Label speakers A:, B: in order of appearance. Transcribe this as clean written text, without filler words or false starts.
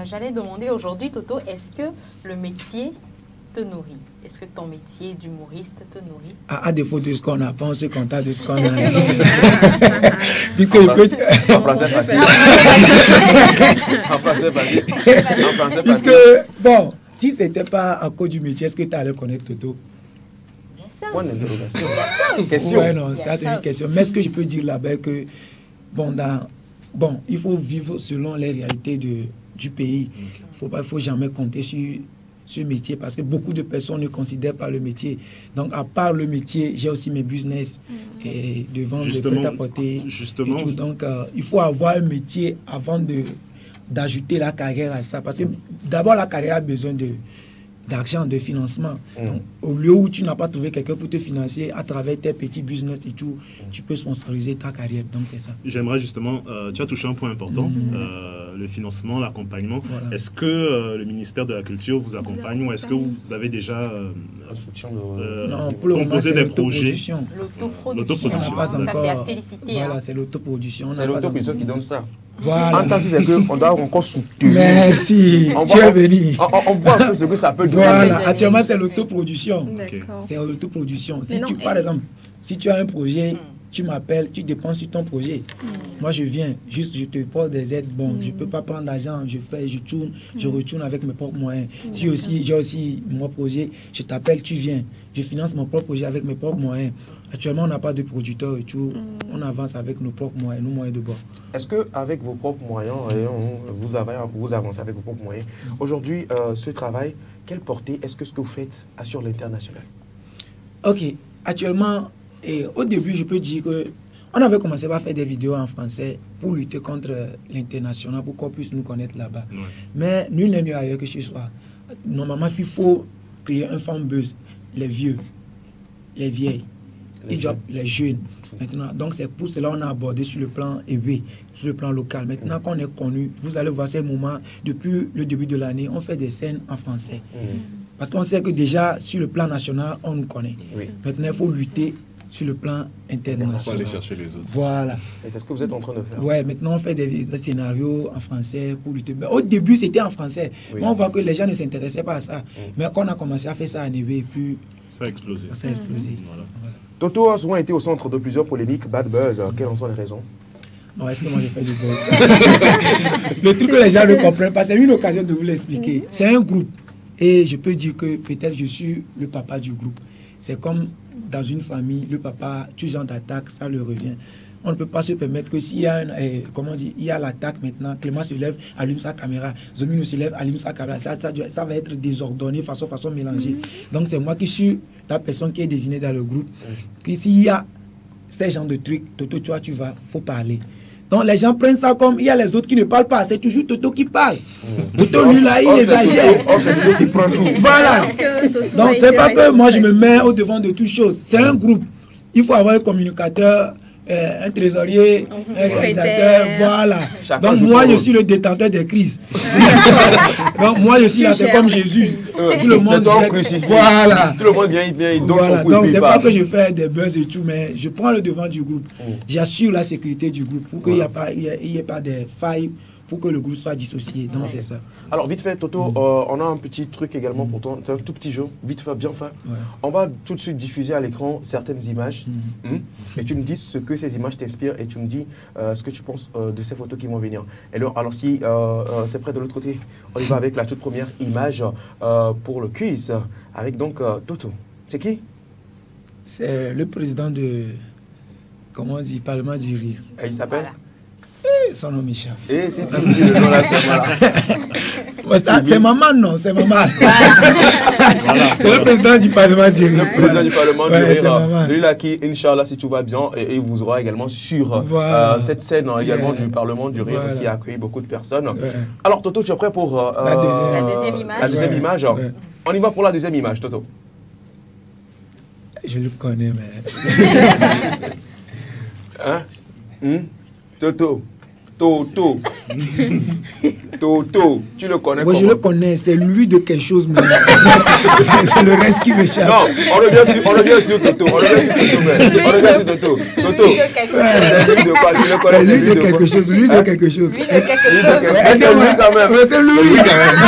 A: j'allais demander aujourd'hui, Toto, est-ce que le métier te nourrit? Est-ce que ton métier d'humoriste te nourrit?
B: À défaut de ce qu'on a, on se contente de ce qu'on a.
C: En français facile. En français facile.
B: Puisque, bon, si ce n'était pas à cause du métier, est-ce que tu allais connaître Toto?
C: Point d'interrogation.
B: Question. Ouais, non, ça c'est une question. Mais ce que je peux dire là-bas, que bon, il faut vivre selon les réalités du pays. Il faut jamais compter sur ce métier parce que beaucoup de personnes ne considèrent pas le métier. Donc, à part le métier, j'ai aussi mes business et de vendre des prêt-à-porter et tout. Donc, il faut avoir un métier avant d'ajouter la carrière à ça. Parce que d'abord, la carrière a besoin d'argent, de financement. Donc, au lieu où tu n'as pas trouvé quelqu'un pour te financer à travers tes petits business et tout, tu peux sponsoriser ta carrière. Donc, c'est ça.
D: J'aimerais justement, tu as touché un point important, le financement, l'accompagnement. Voilà. Est-ce que le ministère de la Culture vous accompagne ou est-ce que vous avez déjà
C: un soutien
D: composé des projets?
A: L'autoproduction. Ça, c'est à féliciter.
B: Voilà, c'est l'autoproduction.
C: C'est l'autoproduction qui donne ça.
B: Voilà.
C: En tant que c'est qu'on doit encore soutenir.
B: Merci. Tu es venu.
C: On voit un peu ce que ça peut donner.
B: Voilà. Actuellement, c'est l'autoproduction. C'est l'autoproduction. Si tu, par exemple, si tu as un projet, tu m'appelles, tu dépenses sur ton projet. Moi, je viens, juste je te porte des aides. Bon, je ne peux pas prendre l'argent, je tourne, je retourne avec mes propres moyens. Si aussi, j'ai aussi mon projet, je t'appelle, tu viens. Je finance mon propre projet avec mes propres moyens. Actuellement, on n'a pas de producteurs et tout. On avance avec nos propres moyens, nos moyens de bord.
C: Est-ce qu'avec vos propres moyens, vous avancez avec vos propres moyens, aujourd'hui, ce travail, quelle portée est-ce que ce que vous faites a sur l'international?
B: Ok. Actuellement, au début, je peux dire que on avait commencé par faire des vidéos en français pour lutter contre l'international, pour qu'on puisse nous connaître là-bas. Ouais. Mais nul n'est mieux ailleurs que chez soi. Normalement, il faut créer un fan buzz. Les vieux, les vieilles, les jeunes. Maintenant, donc c'est pour cela qu'on a abordé sur le plan élevé, sur le plan local. Maintenant qu'on est connu, vous allez voir ces moments, depuis le début de l'année, on fait des scènes en français. Parce qu'on sait que déjà, sur le plan national, on nous connaît. Maintenant, il faut lutter sur le plan international.
E: Il faut aller chercher les autres.
B: Voilà.
C: Et c'est ce que vous êtes en train de faire.
B: Ouais, maintenant on fait des scénarios en français pour lutter. Mais au début, c'était en français. Mais on voit que les gens ne s'intéressaient pas à ça. Mais quand on a commencé à faire ça en éveil, puis
D: ça a explosé.
B: Ça a explosé.
D: Voilà.
C: Toto a souvent été au centre de plusieurs polémiques, bad buzz. Quelles en sont les raisons?
B: Non, est-ce que moi j'ai fait du buzz? Le truc que les gens ne comprennent pas, c'est une occasion de vous l'expliquer. C'est un groupe. Et je peux dire que peut-être je suis le papa du groupe. C'est comme dans une famille, le papa, tout genre d'attaque, ça le revient. On ne peut pas se permettre que s'il y a il y a l'attaque maintenant, Clément se lève, allume sa caméra, Zomino se lève, allume sa caméra, ça va être désordonné, façon mélangée. Donc c'est moi qui suis la personne qui est désignée dans le groupe. Que s'il y a ces genres de trucs, Toto, tu vas, faut parler. Donc les gens prennent ça comme il y a les autres qui ne parlent pas, c'est toujours Toto qui parle. Toto lui là, il exagère. Voilà. Donc c'est pas que moi je me mets au devant de toutes choses. C'est un groupe. Il faut avoir un communicateur, un trésorier, un réalisateur, voilà. Donc moi je suis le détenteur des crises. Donc moi je suis là, c'est comme Jésus. Tout le monde voilà.
C: Tout le monde vient, il donne son coup.
B: Donc c'est pas que je fais des buzz et tout, mais je prends le devant du groupe. J'assure la sécurité du groupe pour qu'il n'y ait pas de failles, pour que le groupe soit dissocié. Donc c'est ça.
C: Alors vite fait, Toto, on a un petit truc également pour toi. C'est un tout petit jeu, vite fait, bien fait. On va tout de suite diffuser à l'écran certaines images. Et tu me dis ce que ces images t'inspirent et tu me dis ce que tu penses de ces photos qui vont venir. Et alors si c'est prêt de l'autre côté, on y va avec la toute première image pour le quiz. Avec donc Toto. C'est qui?
B: C'est le président de, comment on dit, Parlement du Rire.
C: Et il s'appelle?
B: Son nom m'échappe.
C: Et si tu me dis le nom là,
B: c'est maman, non, c'est maman. Voilà. C'est le président du Parlement du Rire.
C: Le président du Parlement du Rire. Celui-là qui, Inch'Allah, si tout va bien, et vous aura également sur cette scène également du Parlement du Rire qui a accueilli beaucoup de personnes. Alors, Toto, tu es prêt pour
A: la deuxième image?
C: La deuxième image. On y va pour la deuxième image, Toto.
B: Je le connais, mais...
C: Toto. Toto. Toto, tu le connais
B: Moi, je le connais, c'est lui de quelque chose, mais c'est le reste qui m'échappe.
C: Non, on revient sur Toto. On revient sur Toto. Toto. Lui de quoi? Tu le connais?
B: Lui de quelque chose. Lui de quelque chose.
C: C'est lui quand même.
B: C'est lui quand même.